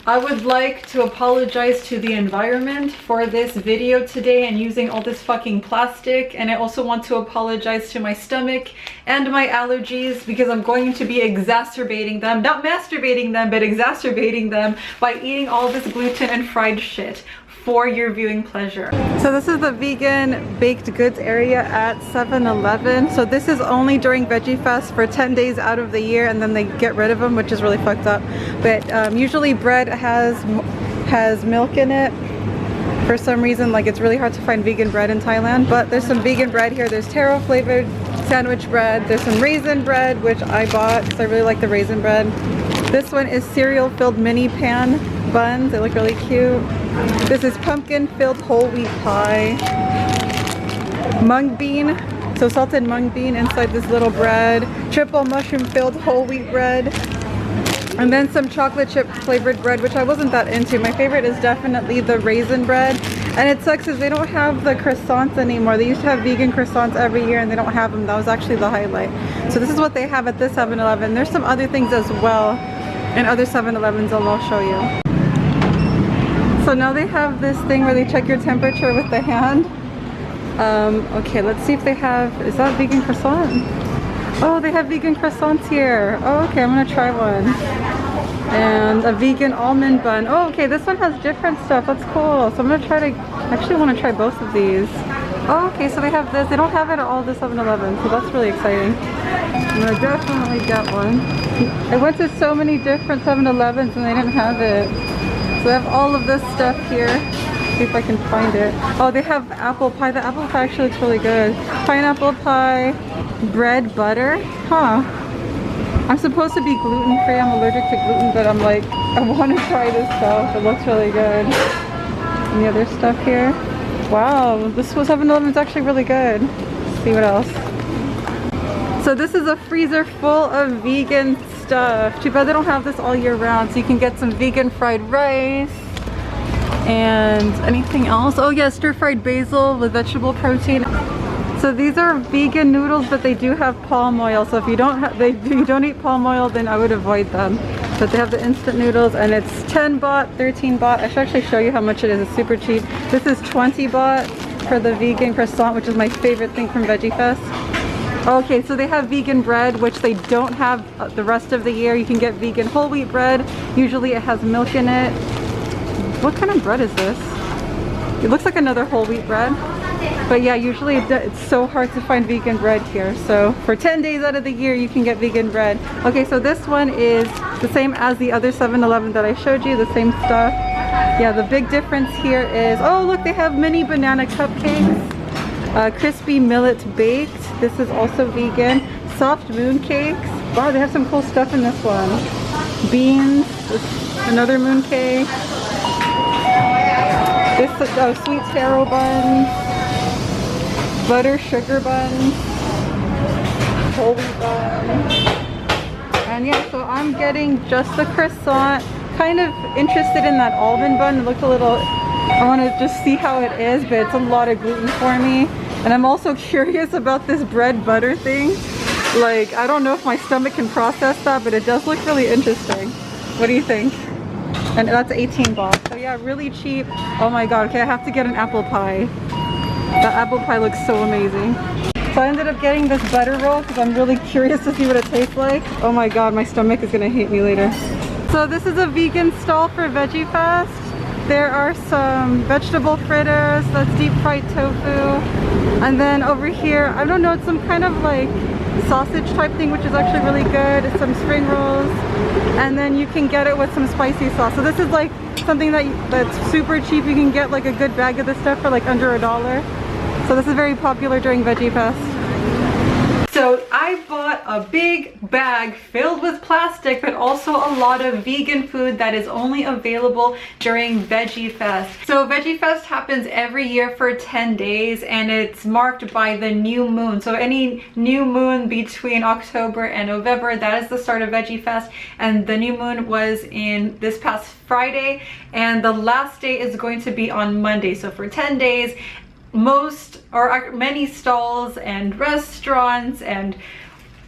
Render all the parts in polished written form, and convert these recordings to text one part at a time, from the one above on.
I would like to apologize to the environment for this video today and using all this fucking plastic, and I also want to apologize to my stomach and my allergies because I'm going to be exacerbating them, not masturbating them, but exacerbating them by eating all this gluten and fried shit for your viewing pleasure. So this is the vegan baked goods area at 7-Eleven. So this is only during Veggie Fest for 10 days out of the year, and then they get rid of them, which is really fucked up. But usually bread has milk in it. For some reason, like, it's really hard to find vegan bread in Thailand, but there's some vegan bread here. There's taro flavored sandwich bread. There's some raisin bread, which I bought because I really like the raisin bread. This one is cereal filled mini pan buns. They look really cute. This is pumpkin filled whole wheat pie. Mung bean, so salted mung bean inside this little bread. Triple mushroom filled whole wheat bread. And then some chocolate chip flavored bread, which I wasn't that into. My favorite is definitely the raisin bread. And it sucks is they don't have the croissants anymore. They used to have vegan croissants every year and they don't have them. That was actually the highlight. So this is what they have at this 7-Eleven. There's some other things as well in other 7-Elevens and I'll show you. So now they have this thing where they check your temperature with the hand. Okay, let's see if they have, is that vegan croissant? Oh, they have vegan croissants here. Oh, okay, I'm gonna try one. And a vegan almond bun. Oh, okay, this one has different stuff. That's cool. So I'm gonna try to, actually want to try both of these. Oh, okay, so they have this. They don't have it at all the 7-Eleven, so that's really exciting. I'm gonna definitely get one. I went to so many different 7-Elevens and they didn't have it. So they have all of this stuff here. See if I can find it. Oh, they have apple pie. The apple pie actually looks really good. Pineapple pie, bread butter. Huh. I'm supposed to be gluten-free. I'm allergic to gluten, but I'm like, I want to try this stuff. It looks really good. Any other stuff here? Wow, this 7-Eleven is actually really good. Let's see what else. So this is a freezer full of vegan stuff. Too bad they don't have this all year round, so you can get some vegan fried rice and anything else. Oh yeah, stir-fried basil with vegetable protein. So these are vegan noodles, but they do have palm oil. So if you don't you don't eat palm oil, then I would avoid them. But they have the instant noodles, and it's 10 baht, 13 baht. I should actually show you how much it is. It's super cheap. This is 20 baht for the vegan croissant, which is my favorite thing from Veggie Fest. Okay, so they have vegan bread, which they don't have the rest of the year. You can get vegan whole wheat bread. Usually it has milk in it. What kind of bread is this? It looks like another whole wheat bread. But yeah, usually it's so hard to find vegan bread here. So for 10 days out of the year, you can get vegan bread. Okay, so this one is the same as the other 7-Eleven that I showed you, the same stuff. Yeah, the big difference here is, oh look, they have mini banana cupcakes. Crispy millet baked. This is also vegan. Soft moon cakes. Wow, they have some cool stuff in this one. Beans, another moon cake. This is sweet taro buns. Butter sugar buns. Whole wheat buns. And yeah, so I'm getting just the croissant. Kind of interested in that almond bun. It looked a little, I want to just see how it is, but it's a lot of gluten for me. And I'm also curious about this bread butter thing. Like, I don't know if my stomach can process that, but it does look really interesting. What do you think? And that's 18 baht. So yeah, really cheap. Oh my god, okay, I have to get an apple pie. That apple pie looks so amazing. So I ended up getting this butter roll because I'm really curious to see what it tastes like. Oh my god, my stomach is gonna hate me later. So this is a vegan stall for Veggie Fest. There are some vegetable fritters, that's deep fried tofu. And then over here, I don't know, it's some kind of like sausage type thing, which is actually really good. It's some spring rolls. And then you can get it with some spicy sauce. So this is like something that's super cheap. You can get like a good bag of this stuff for like under $1. So this is very popular during Veggie Fest. So I bought a big bag filled with plastic, but also a lot of vegan food that is only available during Veggie Fest. So Veggie Fest happens every year for 10 days and it's marked by the new moon. So any new moon between October and November, that is the start of Veggie Fest. And the new moon was in this past Friday and the last day is going to be on Monday. So for 10 days, most or many stalls and restaurants and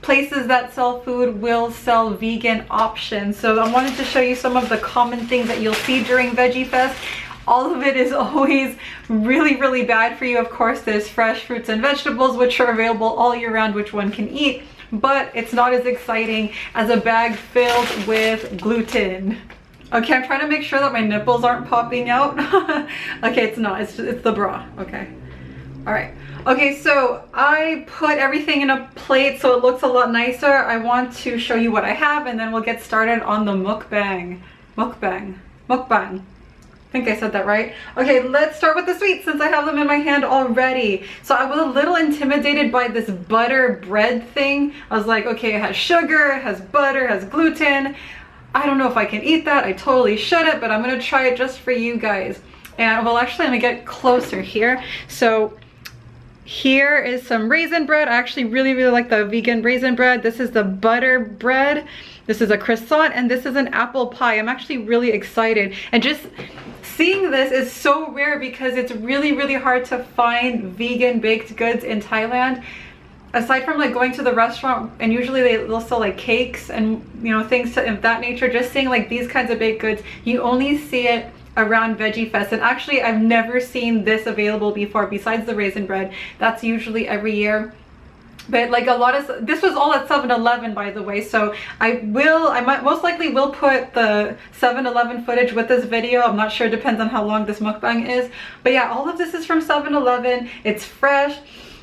places that sell food will sell vegan options. So I wanted to show you some of the common things that you'll see during Veggie Fest. All of it is always really bad for you. Of course, there's fresh fruits and vegetables, which are available all year round, which one can eat, but it's not as exciting as a bag filled with gluten. Okay, I'm trying to make sure that my nipples aren't popping out. Okay, it's not, it's the bra, okay. All right, okay, so I put everything in a plate so it looks a lot nicer. I want to show you what I have, and then we'll get started on the mukbang. Mukbang. I think I said that right. Okay, let's start with the sweets since I have them in my hand already. So I was a little intimidated by this butter bread thing. I was like, okay, it has sugar, it has butter, it has gluten. I don't know if I can eat that. I totally shouldn't, but I'm gonna try it just for you guys. And well, actually, let me get closer here. So here is some raisin bread. I actually really like the vegan raisin bread. This is the butter bread. This is a croissant, and this is an apple pie. I'm actually really excited. And just seeing this is so rare because it's really hard to find vegan baked goods in Thailand. Aside from like going to the restaurant, and usually they'll sell like cakes and, you know, things of that nature, just seeing like these kinds of baked goods, you only see it around Veggie Fest. And actually I've never seen this available before besides the raisin bread. That's usually every year. But like a lot of, this was all at 7-Eleven, by the way, so I might most likely will put the 7-Eleven footage with this video. I'm not sure, depends on how long this mukbang is. But yeah, all of this is from 7-Eleven. It's fresh.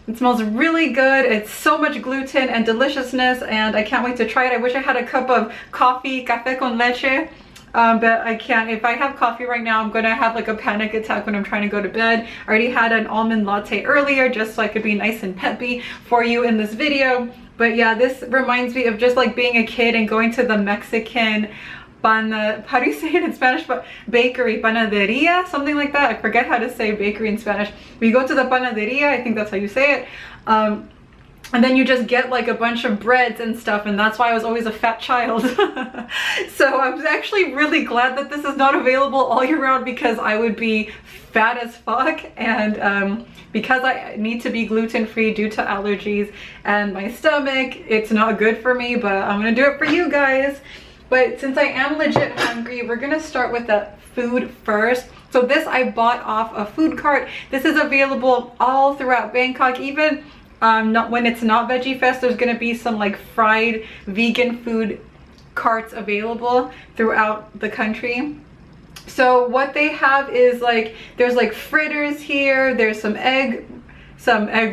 It smells really good. It's so much gluten and deliciousness, and I can't wait to try it. I wish I had a cup of coffee, café con leche. But I can't. If I have coffee right now, I'm gonna have like a panic attack when I'm trying to go to bed. I already had an almond latte earlier just so I could be nice and peppy for you in this video. But yeah, this reminds me of just like being a kid and going to the Mexican how do you say it in Spanish? But bakery, panaderia, something like that. I forget how to say bakery in Spanish. We go to the panaderia, I think that's how you say it. And then you just get like a bunch of breads and stuff, and that's why I was always a fat child. So I'm actually really glad that this is not available all year round, because I would be fat as fuck, and because I need to be gluten-free due to allergies and my stomach, it's not good for me, but I'm gonna do it for you guys. But since I am legit hungry, we're gonna start with the food first. So this I bought off a food cart. This is available all throughout Bangkok, even not when it's not Veggie Fest. There's gonna be some like fried vegan food carts available throughout the country. So what they have is like, there's like fritters here, there's some egg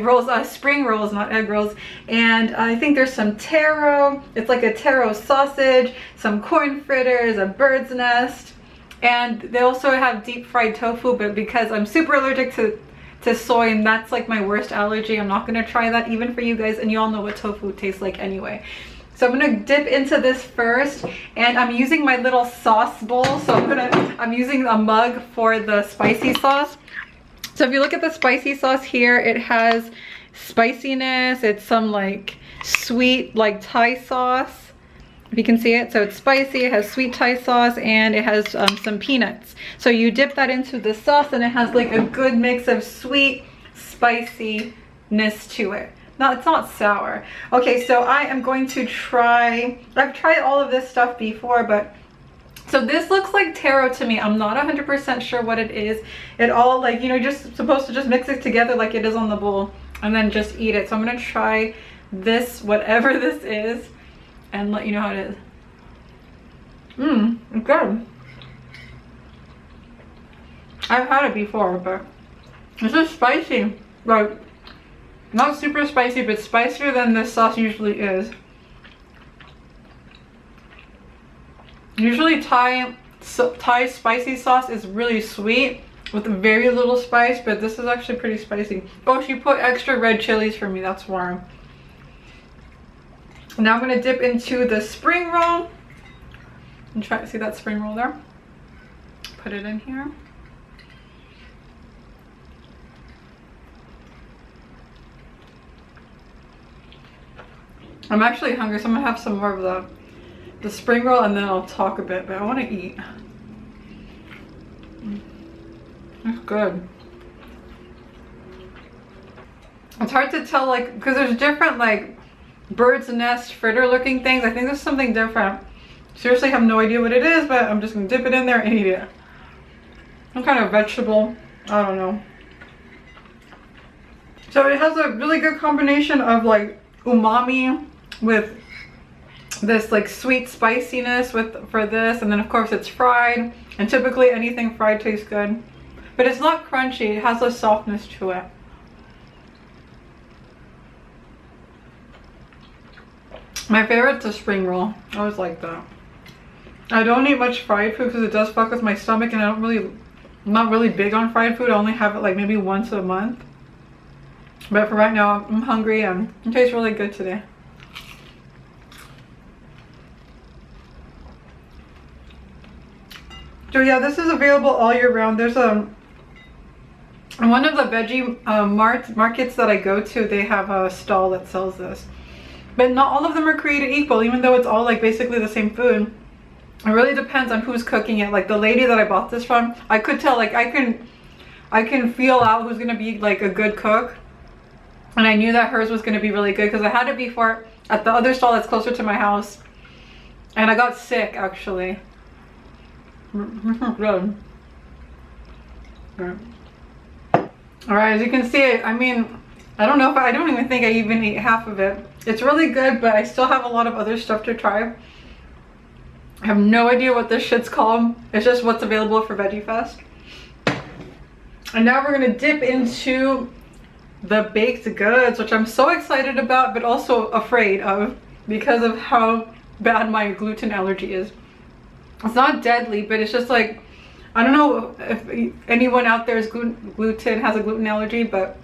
rolls, spring rolls, not egg rolls, and I think there's some taro. It's like a taro sausage, some corn fritters, a bird's nest, and they also have deep fried tofu, but because I'm super allergic to soy, and that's like my worst allergy, I'm not gonna try that even for you guys, and you all know what tofu tastes like anyway. So I'm gonna dip into this first, and I'm using my little sauce bowl. So I'm using a mug for the spicy sauce. So if you look at the spicy sauce here, it has spiciness. It's some like sweet like Thai sauce, if you can see it. So it's spicy, it has sweet Thai sauce, and it has some peanuts. So you dip that into the sauce, and it has like a good mix of sweet spiciness to it. No, it's not sour. Okay, so I am going to try, I've tried all of this stuff before, but so this looks like taro to me. I'm not 100% sure what it is. It all like, you know, you're just supposed to just mix it together like it is on the bowl and then just eat it. So I'm gonna try this, whatever this is, and let you know how it is. It's good. I've had it before, but this is spicy. Like, not super spicy, but spicier than this sauce usually is. Usually Thai spicy sauce is really sweet with very little spice, but this is actually pretty spicy. Oh, she put extra red chilies for me, that's why. Now I'm gonna dip into the spring roll and try to see that spring roll there. Put it in here. I'm actually hungry, so I'm gonna have some more of the spring roll, and then I'll talk a bit, but I want to eat. It's good. It's hard to tell, like, because there's different like bird's nest fritter looking things. I think there's something different. Seriously, have no idea what it is, but I'm just gonna dip it in there and eat it. Some kind of vegetable, I don't know. So it has a really good combination of like umami with this like sweet spiciness for this, and then of course it's fried, and typically anything fried tastes good, but it's not crunchy. It has a softness to it. My favorite's a spring roll. I always like that. I don't eat much fried food because it does fuck with my stomach, and I'm not really big on fried food. I only have it like maybe once a month. But for right now, I'm hungry and it tastes really good today. So yeah, this is available all year round. There's one of the veggie markets that I go to, they have a stall that sells this. But not all of them are created equal, even though it's all like basically the same food. It really depends on who's cooking it. Like the lady that I bought this from, I could tell, like I can feel out who's gonna be like a good cook. And I knew that hers was gonna be really good because I had it before at the other stall that's closer to my house. And I got sick actually. Good. Alright, as you can see, I mean, I don't know if I don't even think I even ate half of it. It's really good, but I still have a lot of other stuff to try. I have no idea what this shit's called. It's just what's available for Veggie Fest. And now we're gonna dip into the baked goods, which I'm so excited about, but also afraid of because of how bad my gluten allergy is. It's not deadly, but it's just like, I don't know if anyone out there is has a gluten allergy, but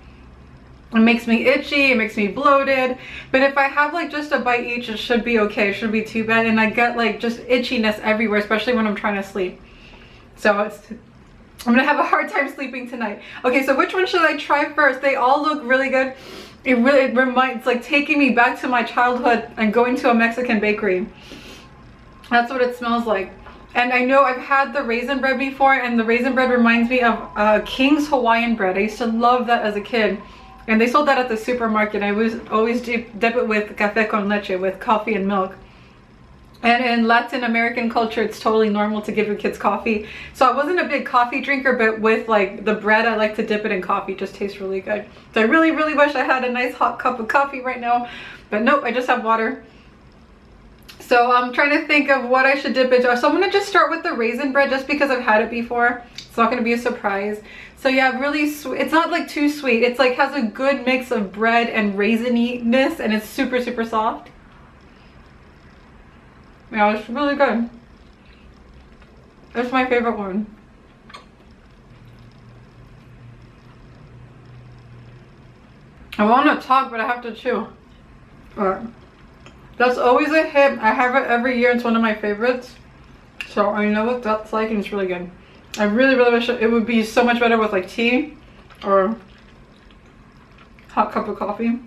it makes me itchy, it makes me bloated. But if I have like just a bite each, it should be okay. It shouldn't be too bad. And I get like just itchiness everywhere, especially when I'm trying to sleep. So I'm gonna have a hard time sleeping tonight. Okay, so which one should I try first? They all look really good. It reminds, like taking me back to my childhood and going to a Mexican bakery. That's what it smells like. And I know I've had the raisin bread before, and the raisin bread reminds me of King's Hawaiian bread. I used to love that as a kid. And they sold that at the supermarket. I was always dip it with café con leche, with coffee and milk. And in Latin American culture, it's totally normal to give your kids coffee. So I wasn't a big coffee drinker, but with like the bread, I like to dip it in coffee. It just tastes really good. So I really, really wish I had a nice hot cup of coffee right now. But nope, I just have water. So I'm trying to think of what I should dip into. So I'm going to just start with the raisin bread just because I've had it before. It's not going to be a surprise. So yeah, really sweet. It's not like too sweet. It's like has a good mix of bread and raisiness, and it's super, super soft. Yeah, it's really good. It's my favorite one. I want to talk, but I have to chew. Alright. That's always a hit. I have it every year. It's one of my favorites. So I know what that's like, and it's really good. I really, really wish it would be so much better with like tea or hot cup of coffee.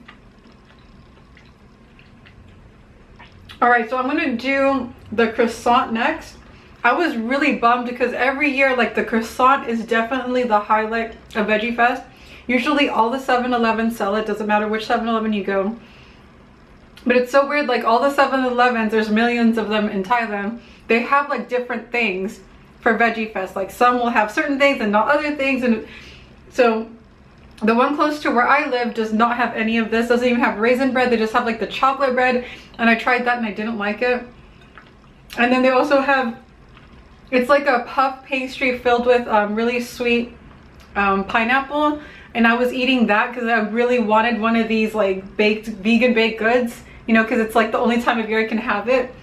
Alright, so I'm gonna do the croissant next. I was really bummed because every year, like, the croissant is definitely the highlight of Veggie Fest. Usually all the 7-Eleven sell it, doesn't matter which 7-Eleven you go. But it's so weird, like all the 7-Elevens, there's millions of them in Thailand. They have like different things for Veggie Fest. Like some will have certain things and not other things. And so the one close to where I live does not have any of this. Doesn't even have raisin bread. They just have like the chocolate bread. And I tried that and I didn't like it. And then they also have, it's like a puff pastry filled with really sweet pineapple. And I was eating that because I really wanted one of these like vegan baked goods, you know, because it's like the only time of year I can have it.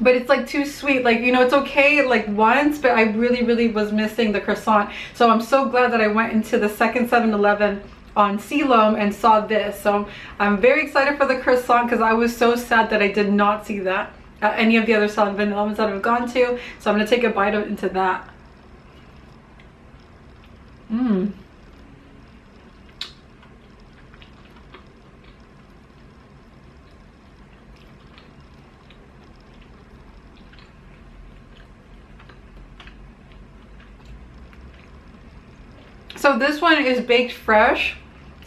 But it's like too sweet. Like, you know, it's okay like once, but I really, really was missing the croissant. So I'm so glad that I went into the second 7-Eleven on Siloam and saw this. So I'm very excited for the croissant because I was so sad that I did not see that at any of the other 7-Elevens that I've gone to. So I'm going to take a bite into that. So this one is baked fresh,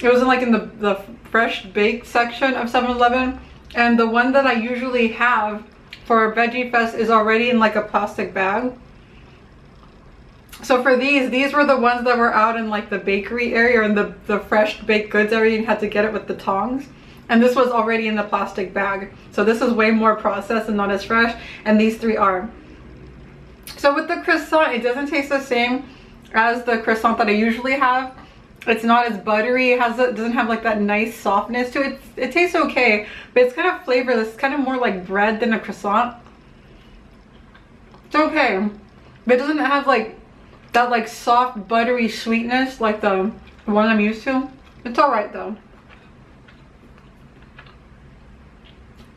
It was in like in the fresh baked section of 7-Eleven. And the one that I usually have for Veggie Fest is already in like a plastic bag. So for these were the ones that were out in like the bakery area or in the fresh baked goods area. You had to get it with the tongs. And this was already in the plastic bag. So this is way more processed and not as fresh. And these three are. So with the croissant, it doesn't taste the same as the croissant that I usually have. It's not as buttery. It doesn't have like that nice softness to it. It tastes okay, but it's kind of flavorless. It's kind of more like bread than a croissant. It's okay, but it doesn't have like that like soft buttery sweetness like the one I'm used to. It's all right though.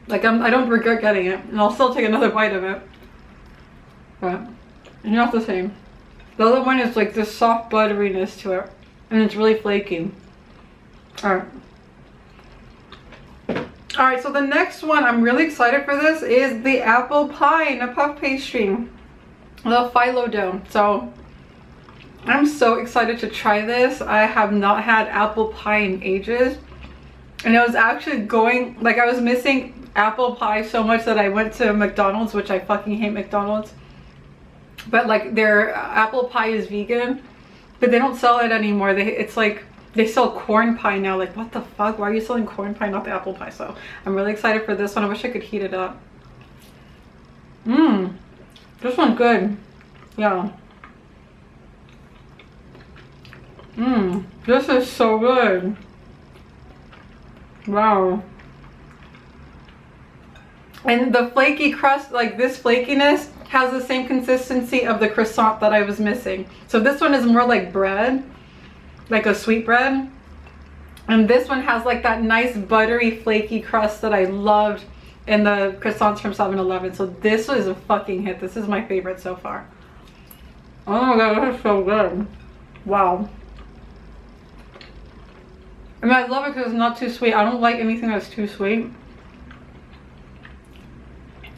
Like I don't regret getting it, and I'll still take another bite of it. But it's not the same. The other one is like this soft butteriness to it. And it's really flaky. Alright. Alright, so the next one, I'm really excited for this, is the apple pie in a puff pastry. The phyllo dough. So, I'm so excited to try this. I have not had apple pie in ages. And I was actually going, like I was missing apple pie so much that I went to McDonald's, which I fucking hate McDonald's. But like their apple pie is vegan. But they don't sell it anymore. It's like they sell corn pie now. Like what the fuck? Why are you selling corn pie, not the apple pie? So I'm really excited for this one. I wish I could heat it up. This one's good. Yeah. This is so good. Wow. And the flaky crust, like this flakiness, has the same consistency of the croissant that I was missing. So this one is more like bread, like a sweet bread. And this one has like that nice buttery flaky crust that I loved in the croissants from 7-Eleven. So this is a fucking hit. This is my favorite so far. Oh my god, this is so good. Wow. I mean, I love it because it's not too sweet. I don't like anything that's too sweet.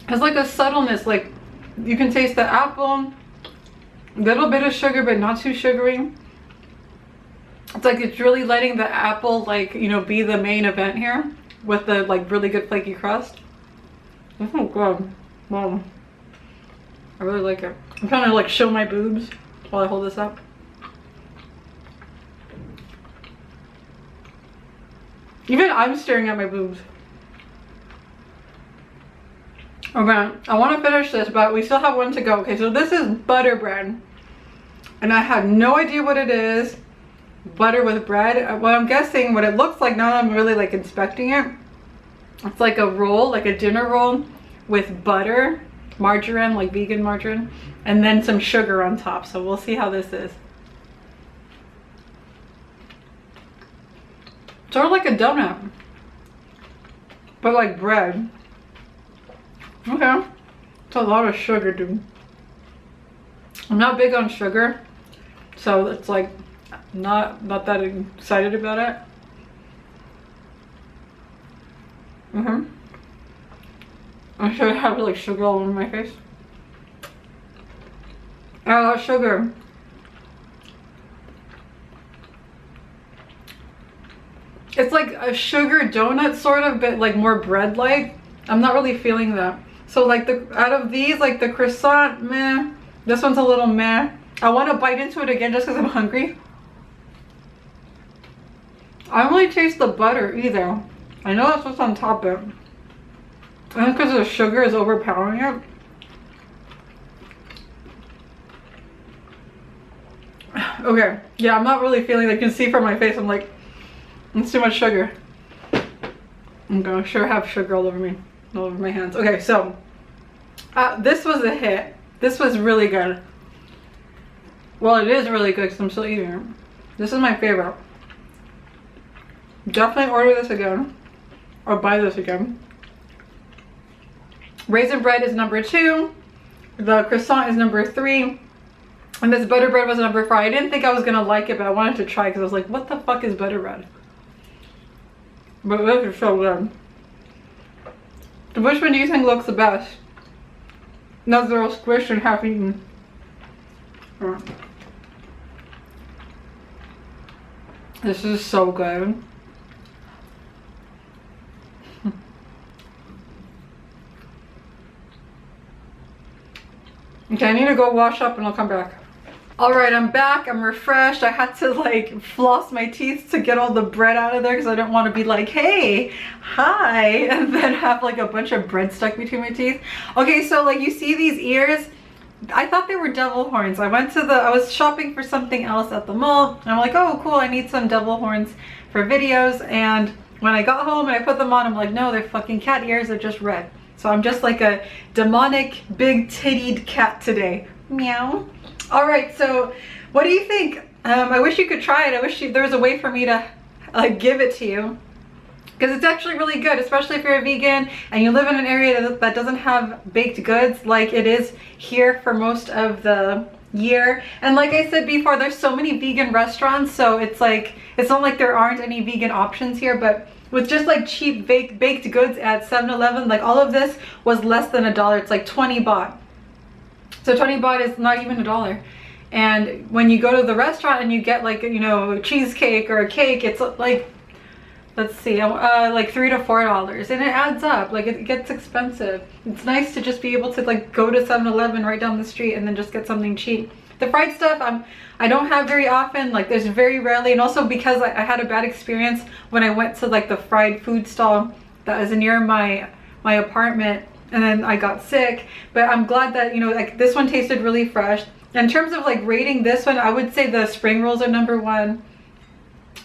It's like a subtleness, like you can taste the apple, a little bit of sugar, but not too sugary. It's like it's really letting the apple, like, you know, be the main event here with the like really good flaky crust. This is good. Wow. I really like it. I'm trying to like show my boobs while I hold this up. Even I'm staring at my boobs. Okay, I want to finish this, but we still have one to go. Okay, so this is butter bread. And I have no idea what it is. Butter with bread. Well, I'm guessing what it looks like now that I'm really like inspecting it. It's like a roll, like a dinner roll with butter, margarine, like vegan margarine, and then some sugar on top. So we'll see how this is. Sort of like a donut, but like bread. Okay, it's a lot of sugar, dude. I'm not big on sugar, so it's like not that excited about it. I'm sure I have like sugar all over my face. A lot of sugar. It's like a sugar donut sort of, but like more bread-like. I'm not really feeling that. So like out of these, like the croissant, meh. This one's a little meh. I want to bite into it again just because I'm hungry. I don't really taste the butter either. I know that's what's on top of it. I think because the sugar is overpowering it. Okay, yeah, I'm not really feeling it. You can see from my face, I'm like, it's too much sugar. I'm gonna sure have sugar all over me, all over my hands. Okay, so this was a hit. This was really good. Well, it is really good because I'm still eating it. This is my favorite. Definitely order this again, or buy this again. Raisin bread is number 2. The croissant is number 3. And this butter bread was number 4. I didn't think I was gonna like it, but I wanted to try because I was like, what the fuck is butter bread? But this is so good. Which one do you think looks the best? Now they're all squished and half eaten. This is so good. Okay, I need to go wash up and I'll come back. Alright, I'm back. I'm refreshed. I had to like floss my teeth to get all the bread out of there because I didn't want to be like, hey, hi, and then have like a bunch of bread stuck between my teeth. Okay, so like you see these ears? I thought they were devil horns. I was shopping for something else at the mall. And I'm like, oh cool, I need some devil horns for videos. And when I got home and I put them on, I'm like, no, they're fucking cat ears. They're just red. So I'm just like a demonic big tittied cat today. Meow. All right, so what do you think? I wish you could try it. I wish there was a way for me to give it to you, because it's actually really good, especially if you're a vegan and you live in an area that doesn't have baked goods like it is here for most of the year. And like I said before, there's so many vegan restaurants, so it's like, it's not like there aren't any vegan options here, but with just like cheap baked goods at 7-Eleven, like all of this was less than $1. It's like 20 baht. So 20 baht is not even $1. And when you go to the restaurant and you get like, you know, cheesecake or a cake, it's like, let's see, like $3 to $4, and it adds up. Like it gets expensive. It's nice to just be able to like go to 7-Eleven right down the street and then just get something cheap. The fried stuff I don't have very often. Like there's very rarely, and also because I had a bad experience when I went to like the fried food stall that was near my apartment, and then I got sick. But I'm glad that, you know, like this one tasted really fresh. In terms of like rating this one, I would say the spring rolls are #1.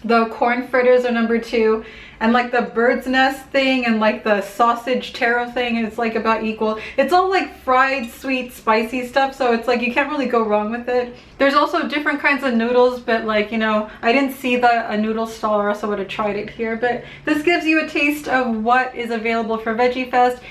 The corn fritters are #2, and like the bird's nest thing and like the sausage taro thing is like about equal. It's all like fried, sweet, spicy stuff, so it's like you can't really go wrong with it. There's also different kinds of noodles, but like, you know, I didn't see a noodle stall, or else I would have tried it here. But this gives you a taste of what is available for Veggie Fest.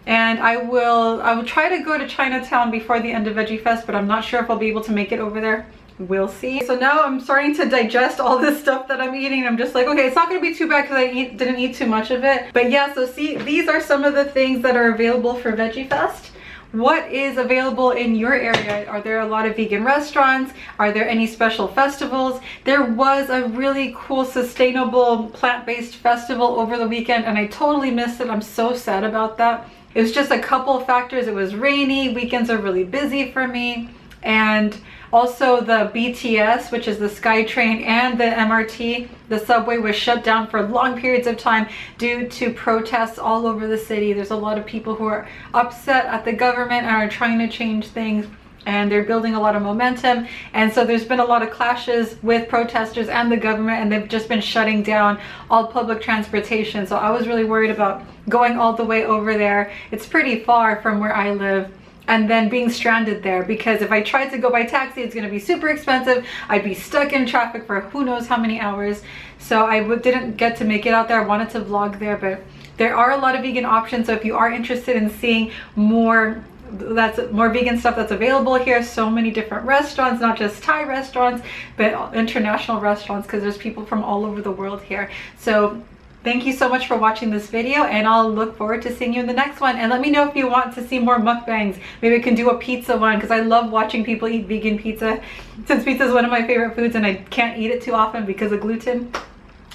And I will try to go to Chinatown before the end of Veggie Fest, but I'm not sure if I'll be able to make it over there. We'll see. So now I'm starting to digest all this stuff that I'm eating. I'm just like, okay, it's not going to be too bad because I didn't eat too much of it. But yeah, so see, these are some of the things that are available for Veggie Fest. What is available in your area? Are there a lot of vegan restaurants? Are there any special festivals? There was a really cool sustainable plant-based festival over the weekend, and I totally missed it. I'm so sad about that. It was just a couple of factors. It was rainy, weekends are really busy for me, and also the BTS, which is the SkyTrain, and the MRT, the subway, was shut down for long periods of time due to protests all over the city. There's a lot of people who are upset at the government and are trying to change things, and they're building a lot of momentum. And so there's been a lot of clashes with protesters and the government, and they've just been shutting down all public transportation. So I was really worried about going all the way over there. It's pretty far from where I live, and then being stranded there, because if I tried to go by taxi, it's gonna be super expensive. I'd be stuck in traffic for who knows how many hours. So I didn't get to make it out there. I wanted to vlog there, but there are a lot of vegan options. So if you are interested in seeing more vegan stuff that's available here, so many different restaurants, not just Thai restaurants, but international restaurants, because there's people from all over the world here. So thank you so much for watching this video, and I'll look forward to seeing you in the next one. And let me know if you want to see more mukbangs. Maybe I can do a pizza one, because I love watching people eat vegan pizza, since pizza is one of my favorite foods and I can't eat it too often because of gluten.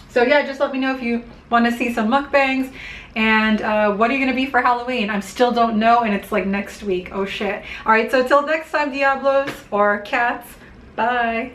So yeah, just let me know if you want to see some mukbangs. And what are you gonna be for Halloween? I still don't know, and it's like next week. Oh shit. All right, so till next time, Diablos or cats. Bye.